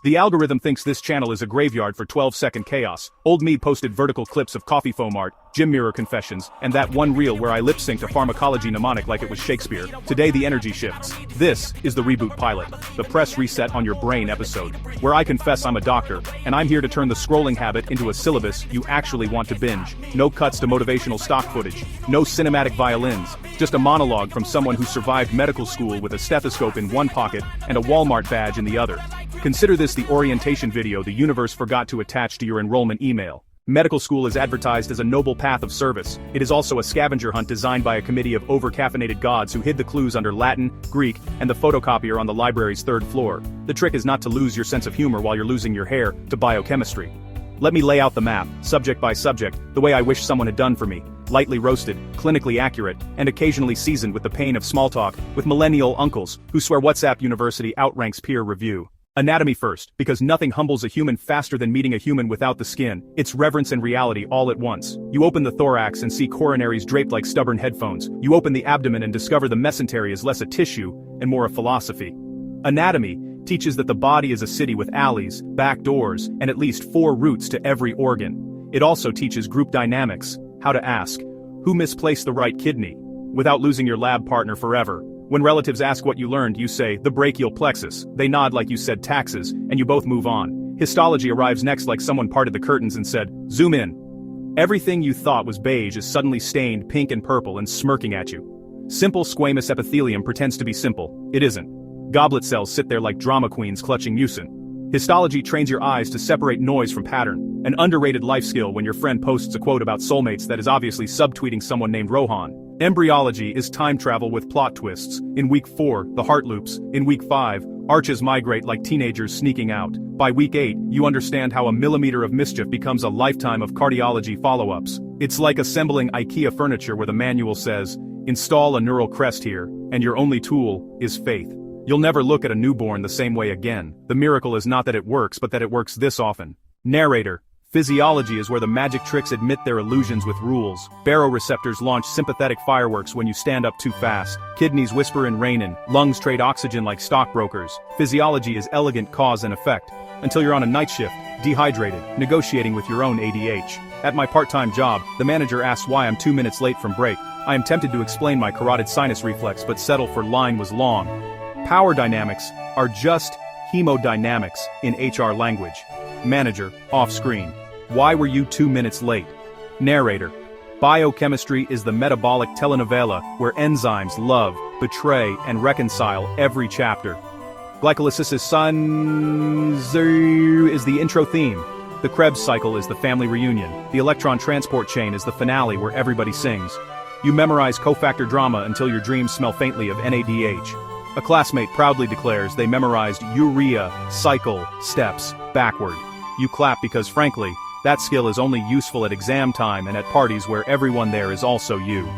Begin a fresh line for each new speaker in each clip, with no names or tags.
The algorithm thinks this channel is a graveyard for 12-second chaos. Old me posted vertical clips of coffee foam art, gym mirror confessions, and that one reel where I lip-synced a pharmacology mnemonic like it was Shakespeare. Today the energy shifts. This is the Reboot pilot, the press reset on your brain episode, where I confess I'm a doctor, and I'm here to turn the scrolling habit into a syllabus you actually want to binge. No cuts to motivational stock footage, no cinematic violins, just a monologue from someone who survived medical school with a stethoscope in one pocket and a Walmart badge in the other. Consider this the orientation video the universe forgot to attach to your enrollment email. Medical school is advertised as a noble path of service. It is also a scavenger hunt designed by a committee of over-caffeinated gods who hid the clues under Latin, Greek, and the photocopier on the library's third floor. The trick is not to lose your sense of humor while you're losing your hair to biochemistry. Let me lay out the map, subject by subject, the way I wish someone had done for me. Lightly roasted, clinically accurate, and occasionally seasoned with the pain of small talk, with millennial uncles who swear WhatsApp University outranks peer review. Anatomy first, because nothing humbles a human faster than meeting a human without the skin. It's reverence and reality all at once. You open the thorax and see coronaries draped like stubborn headphones. You open the abdomen and discover the mesentery is less a tissue and more a philosophy. Anatomy teaches that the body is a city with alleys, back doors, and at least 4 routes to every organ. It also teaches group dynamics, how to ask, who misplaced the right kidney, without losing your lab partner forever. When relatives ask what you learned, you say, the brachial plexus. They nod like you said taxes, and you both move on. Histology arrives next like someone parted the curtains and said, zoom in. Everything you thought was beige is suddenly stained pink and purple and smirking at you. Simple squamous epithelium pretends to be simple. It isn't. Goblet cells sit there like drama queens clutching mucin. Histology trains your eyes to separate noise from pattern, an underrated life skill when your friend posts a quote about soulmates that is obviously subtweeting someone named Rohan. Embryology is time travel with plot twists. In week 4, the heart loops. In week 5, arches migrate like teenagers sneaking out. By week 8, you understand how a millimeter of mischief becomes a lifetime of cardiology follow-ups. It's like assembling IKEA furniture where the manual says, install a neural crest here, and your only tool is faith. You'll never look at a newborn the same way again. The miracle is not that it works, but that it works this often. Narrator. Physiology is where the magic tricks admit their illusions with rules. Baroreceptors launch sympathetic fireworks when you stand up too fast. Kidneys whisper in Rainin. Lungs trade oxygen like stockbrokers. Physiology is elegant cause and effect. Until you're on a night shift, dehydrated, negotiating with your own ADH. At my part-time job, the manager asks why I'm 2 minutes late from break. I am tempted to explain my carotid sinus reflex but settle for line was long. Power dynamics are just hemodynamics in HR language. Manager, off-screen. Why were you 2 minutes late? Narrator. Biochemistry is the metabolic telenovela where enzymes love, betray, and reconcile every chapter. Glycolysis is the intro theme. The Krebs cycle is the family reunion. The electron transport chain is the finale where everybody sings. You memorize cofactor drama until your dreams smell faintly of NADH. A classmate proudly declares they memorized urea cycle steps backward. You clap because frankly, that skill is only useful at exam time and at parties where everyone there is also you.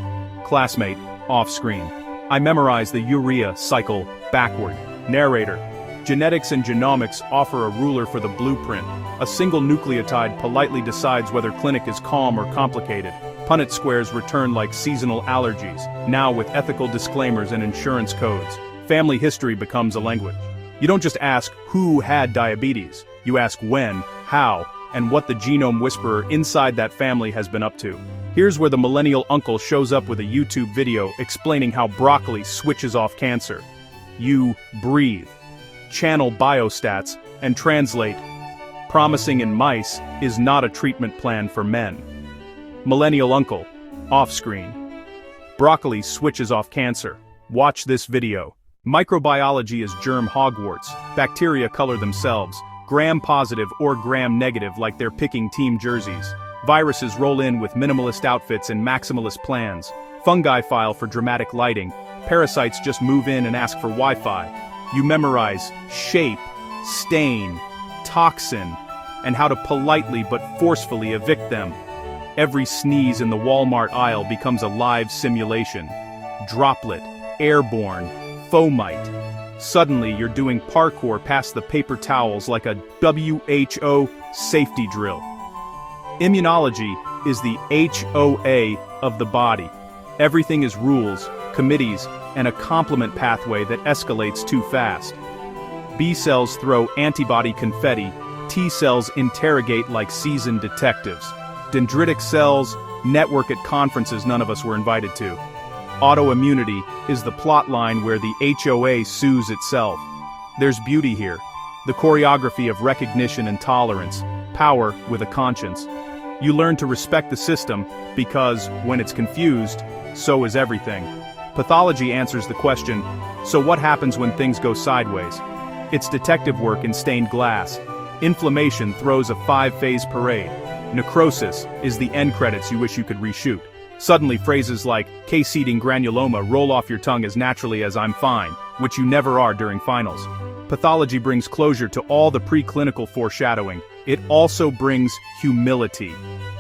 Classmate, off-screen. I memorize the urea cycle backward. Narrator. Genetics and genomics offer a ruler for the blueprint. A single nucleotide politely decides whether clinic is calm or complicated. Punnett squares return like seasonal allergies, now with ethical disclaimers and insurance codes. Family history becomes a language. You don't just ask who had diabetes. You ask when, how, and what the genome whisperer inside that family has been up to. Here's where the millennial uncle shows up with a YouTube video explaining how broccoli switches off cancer. You breathe, channel biostats, and translate. Promising in mice is not a treatment plan for men. Millennial uncle, off-screen. Broccoli switches off cancer. Watch this video. Microbiology is germ hogwarts. Bacteria color themselves. Gram-positive or gram-negative like they're picking team jerseys. Viruses roll in with minimalist outfits and maximalist plans. Fungi file for dramatic lighting. Parasites just move in and ask for Wi-Fi. You memorize shape, stain, toxin, and how to politely but forcefully evict them. Every sneeze in the Walmart aisle becomes a live simulation. Droplet, airborne, fomite. Suddenly you're doing parkour past the paper towels like a WHO safety drill. Immunology is the HOA of the body. Everything is rules, committees, and a complement pathway that escalates too fast. B cells throw antibody confetti, T cells interrogate like seasoned detectives. Dendritic cells network at conferences none of us were invited to. Autoimmunity is the plot line where the HOA sues itself. There's beauty here. The choreography of recognition and tolerance, power with a conscience. You learn to respect the system because, when it's confused, so is everything. Pathology answers the question, so what happens when things go sideways? It's detective work in stained glass. Inflammation throws a 5-phase parade. Necrosis is the end credits you wish you could reshoot. Suddenly phrases like case-eating granuloma roll off your tongue as naturally as I'm fine, which you never are during finals. Pathology brings closure to all the preclinical foreshadowing. It also brings humility.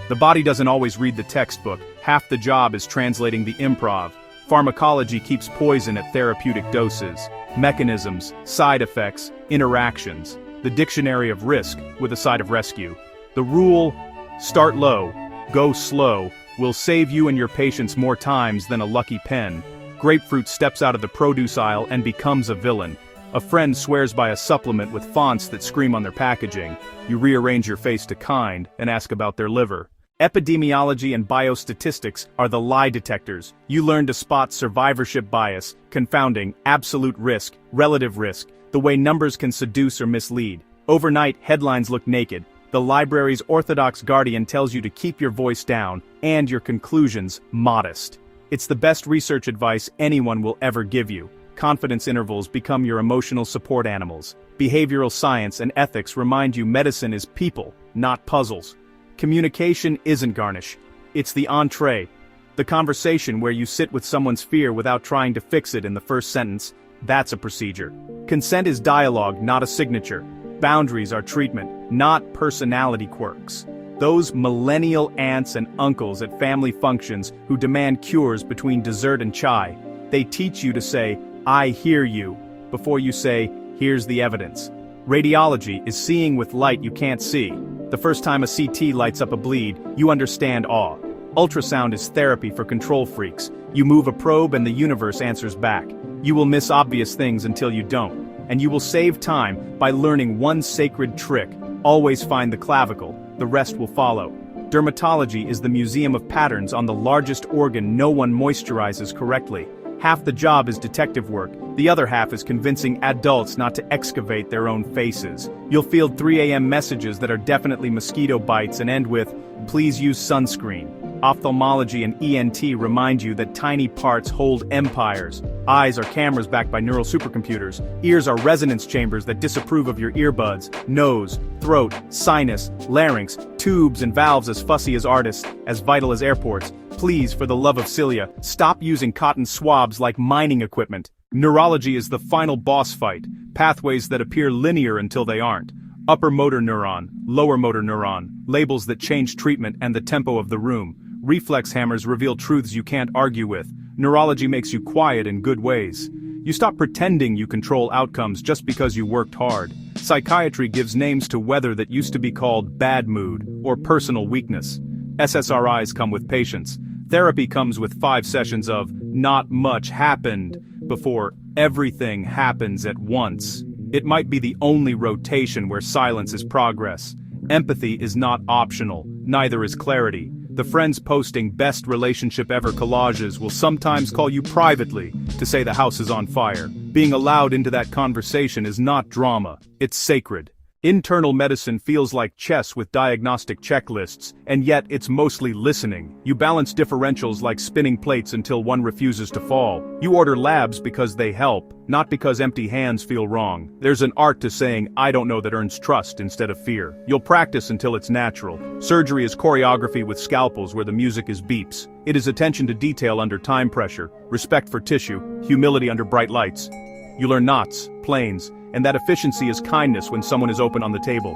The body doesn't always read the textbook. Half the job is translating the improv. Pharmacology keeps poison at therapeutic doses. Mechanisms, side effects, interactions. The dictionary of risk with a side of rescue. The rule, start low, go slow, will save you and your patients more times than a lucky pen. Grapefruit steps out of the produce aisle and becomes a villain. A friend swears by a supplement with fonts that scream on their packaging. You rearrange your face to kind and ask about their liver. Epidemiology and biostatistics are the lie detectors. You learn to spot survivorship bias, confounding, absolute risk, relative risk, the way numbers can seduce or mislead. Overnight, headlines look naked. The library's orthodox guardian tells you to keep your voice down, and your conclusions modest. It's the best research advice anyone will ever give you. Confidence intervals become your emotional support animals. Behavioral science and ethics remind you medicine is people, not puzzles. Communication isn't garnish. It's the entree. The conversation where you sit with someone's fear without trying to fix it in the first sentence. That's a procedure. Consent is dialogue, not a signature. Boundaries are treatment, not personality quirks. Those millennial aunts and uncles at family functions who demand cures between dessert and chai, they teach you to say, I hear you, before you say, here's the evidence. Radiology is seeing with light you can't see. The first time a CT lights up a bleed, you understand awe. Ultrasound is therapy for control freaks. You move a probe and the universe answers back. You will miss obvious things until you don't. And you will save time by learning one sacred trick. Always find the clavicle, the rest will follow. Dermatology is the museum of patterns on the largest organ no one moisturizes correctly. Half the job is detective work, the other half is convincing adults not to excavate their own faces. You'll field 3 a.m. messages that are definitely mosquito bites and end with, please use sunscreen. Ophthalmology and ENT remind you that tiny parts hold empires. Eyes are cameras backed by neural supercomputers. Ears are resonance chambers that disapprove of your earbuds. Nose, throat, sinus, larynx, tubes and valves as fussy as artists, as vital as airports. Please, for the love of Cilia, stop using cotton swabs like mining equipment. Neurology is the final boss fight, pathways that appear linear until they aren't. Upper motor neuron, lower motor neuron, labels that change treatment and the tempo of the room. Reflex hammers reveal truths you can't argue with. Neurology makes you quiet in good ways. You stop pretending you control outcomes just because you worked hard. Psychiatry gives names to weather that used to be called bad mood or personal weakness. SSRIs come with patience. Therapy comes with 5 sessions of not much happened before everything happens at once. It might be the only rotation where silence is progress. Empathy is not optional, neither is clarity. The friends posting best relationship ever collages will sometimes call you privately to say the house is on fire. Being allowed into that conversation is not drama, it's sacred. Internal medicine feels like chess with diagnostic checklists, and yet it's mostly listening. You balance differentials like spinning plates until one refuses to fall. You order labs because they help, not because empty hands feel wrong. There's an art to saying, I don't know, that earns trust instead of fear. You'll practice until it's natural. Surgery is choreography with scalpels where the music is beeps. It is attention to detail under time pressure, respect for tissue, humility under bright lights. You learn knots, planes, and that efficiency is kindness when someone is open on the table.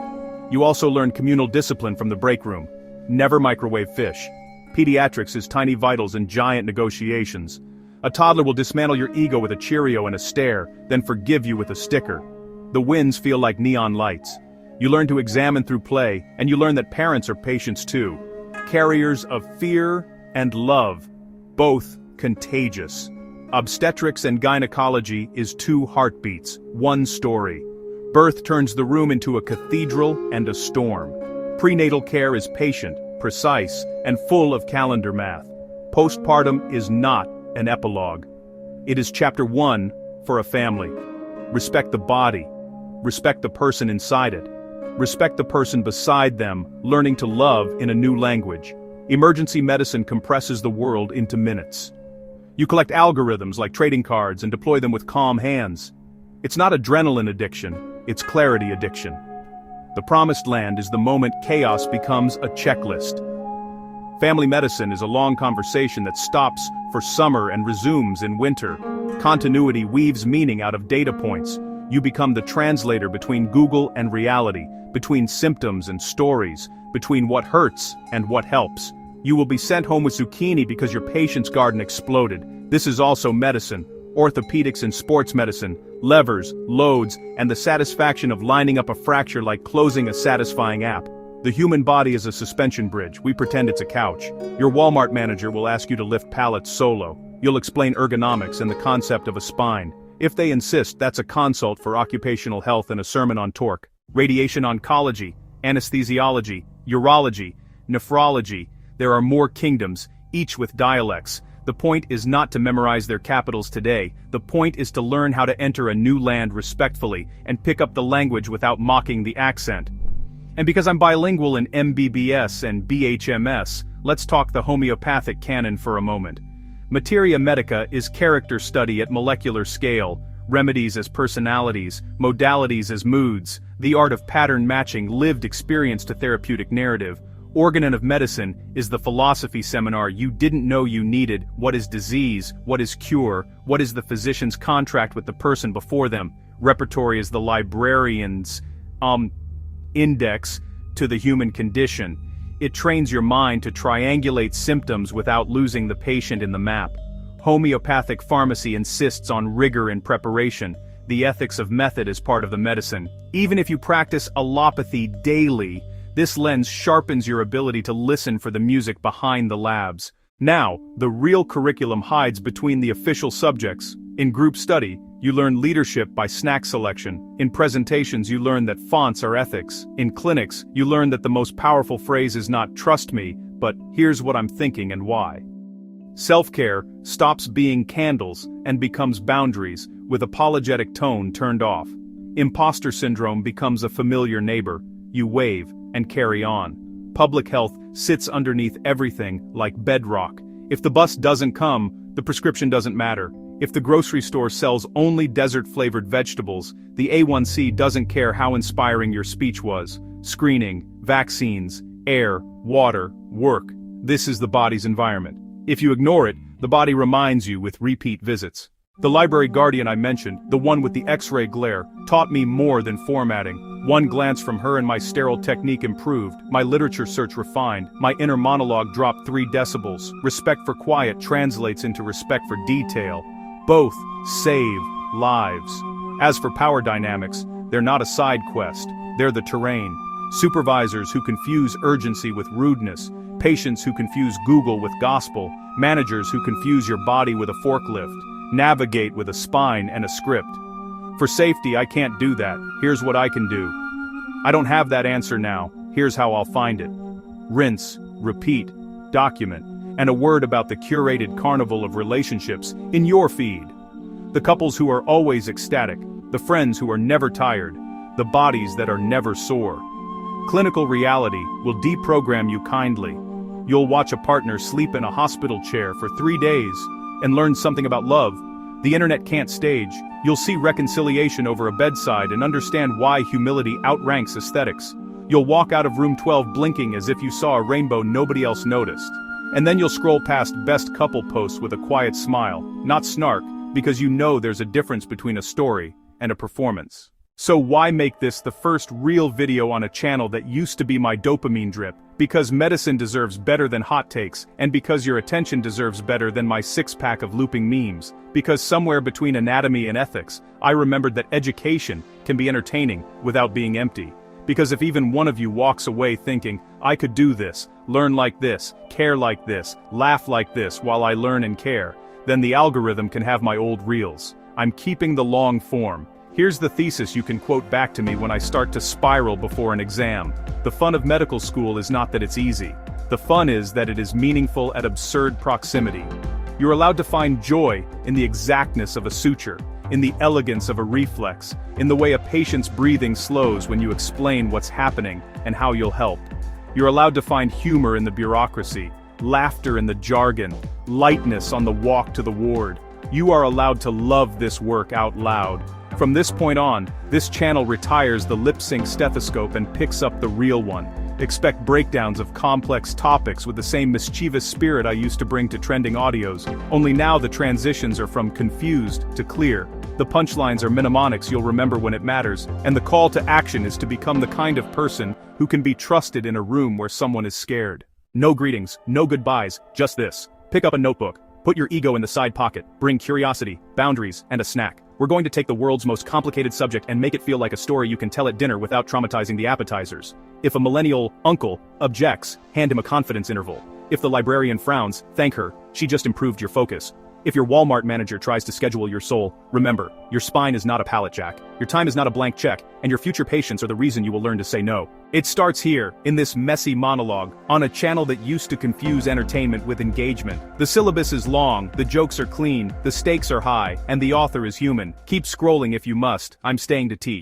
You also learn communal discipline from the break room. Never microwave fish. Pediatrics is tiny vitals and giant negotiations. A toddler will dismantle your ego with a Cheerio and a stare, then forgive you with a sticker. The winds feel like neon lights. You learn to examine through play, and you learn that parents are patients too. Carriers of fear and love, both contagious. Obstetrics and gynecology is 2 heartbeats, 1 story. Birth turns the room into a cathedral and a storm. Prenatal care is patient, precise, and full of calendar math. Postpartum is not an epilogue. It is chapter 1 for a family. Respect the body. Respect the person inside it. Respect the person beside them, learning to love in a new language. Emergency medicine compresses the world into minutes. You collect algorithms like trading cards and deploy them with calm hands. It's not adrenaline addiction, it's clarity addiction. The promised land is the moment chaos becomes a checklist. Family medicine is a long conversation that stops for summer and resumes in winter. Continuity weaves meaning out of data points. You become the translator between Google and reality, between symptoms and stories, between what hurts and what helps. You will be sent home with zucchini because your patient's garden exploded. This is also medicine, orthopedics and sports medicine, levers, loads, and the satisfaction of lining up a fracture like closing a satisfying app. The human body is a suspension bridge. We pretend it's a couch. Your Walmart manager will ask you to lift pallets solo. You'll explain ergonomics and the concept of a spine. If they insist, that's a consult for occupational health and a sermon on torque. Radiation oncology, anesthesiology, urology, nephrology. There are more kingdoms, each with dialects. The point is not to memorize their capitals today. The point is to learn how to enter a new land respectfully and pick up the language without mocking the accent. And because I'm bilingual in MBBS and BHMS, let's talk the homeopathic canon for a moment. Materia medica is character study at molecular scale, remedies as personalities, modalities as moods, the art of pattern matching lived experience to therapeutic narrative. Organon of Medicine is the philosophy seminar you didn't know you needed. What is disease? What is cure? What is the physician's contract with the person before them? Repertory is the librarian's, index to the human condition. It trains your mind to triangulate symptoms without losing the patient in the map. Homeopathic pharmacy insists on rigor in preparation. The ethics of method is part of the medicine. Even if you practice allopathy daily, this lens sharpens your ability to listen for the music behind the labs. Now, the real curriculum hides between the official subjects. In group study, you learn leadership by snack selection. In presentations, you learn that fonts are ethics. In clinics, you learn that the most powerful phrase is not "trust me," but "here's what I'm thinking and why." Self-care stops being candles and becomes boundaries, with apologetic tone turned off. Imposter syndrome becomes a familiar neighbor. You wave and carry on. Public health sits underneath everything like bedrock. If the bus doesn't come, the prescription doesn't matter. If the grocery store sells only desert-flavored vegetables, the A1C doesn't care how inspiring your speech was. Screening, vaccines, air, water, work. This is the body's environment. If you ignore it, the body reminds you with repeat visits. The library guardian I mentioned, the one with the X-ray glare, taught me more than formatting. One glance from her and my sterile technique improved, my literature search refined, my inner monologue dropped 3 decibels. Respect for quiet translates into respect for detail. Both save lives. As for power dynamics, they're not a side quest, they're the terrain. Supervisors who confuse urgency with rudeness, patients who confuse Google with gospel, managers who confuse your body with a forklift, navigate with a spine and a script. For safety, I can't do that. Here's what I can do. I don't have that answer now. Here's how I'll find it. Rinse, repeat, document, and a word about the curated carnival of relationships in your feed. The couples who are always ecstatic, the friends who are never tired, the bodies that are never sore. Clinical reality will deprogram you kindly. You'll watch a partner sleep in a hospital chair for 3 days and learn something about love the internet can't stage. You'll see reconciliation over a bedside and understand why humility outranks aesthetics. You'll walk out of room 12 blinking as if you saw a rainbow nobody else noticed. And then you'll scroll past best couple posts with a quiet smile, not snark, because you know there's a difference between a story and a performance. So why make this the first real video on a channel that used to be my dopamine drip? Because medicine deserves better than hot takes, and because your attention deserves better than my 6-pack of looping memes. Because somewhere between anatomy and ethics, I remembered that education can be entertaining without being empty. Because if even one of you walks away thinking, I could do this, learn like this, care like this, laugh like this while I learn and care, then the algorithm can have my old reels. I'm keeping the long form. Here's the thesis you can quote back to me when I start to spiral before an exam. The fun of medical school is not that it's easy. The fun is that it is meaningful at absurd proximity. You're allowed to find joy in the exactness of a suture, in the elegance of a reflex, in the way a patient's breathing slows when you explain what's happening and how you'll help. You're allowed to find humor in the bureaucracy, laughter in the jargon, lightness on the walk to the ward. You are allowed to love this work out loud. From this point on, this channel retires the lip-sync stethoscope and picks up the real one. Expect breakdowns of complex topics with the same mischievous spirit I used to bring to trending audios, only now the transitions are from confused to clear. The punchlines are mnemonics you'll remember when it matters, and the call to action is to become the kind of person who can be trusted in a room where someone is scared. No greetings, no goodbyes, just this. Pick up a notebook, put your ego in the side pocket, bring curiosity, boundaries, and a snack. We're going to take the world's most complicated subject and make it feel like a story you can tell at dinner without traumatizing the appetizers. If a millennial uncle objects, hand him a confidence interval. If the librarian frowns, thank her, she just improved your focus. If your Walmart manager tries to schedule your soul, remember, your spine is not a pallet jack, your time is not a blank check, and your future patients are the reason you will learn to say no. It starts here, in this messy monologue, on a channel that used to confuse entertainment with engagement. The syllabus is long, the jokes are clean, the stakes are high, and the author is human. Keep scrolling if you must, I'm staying to teach.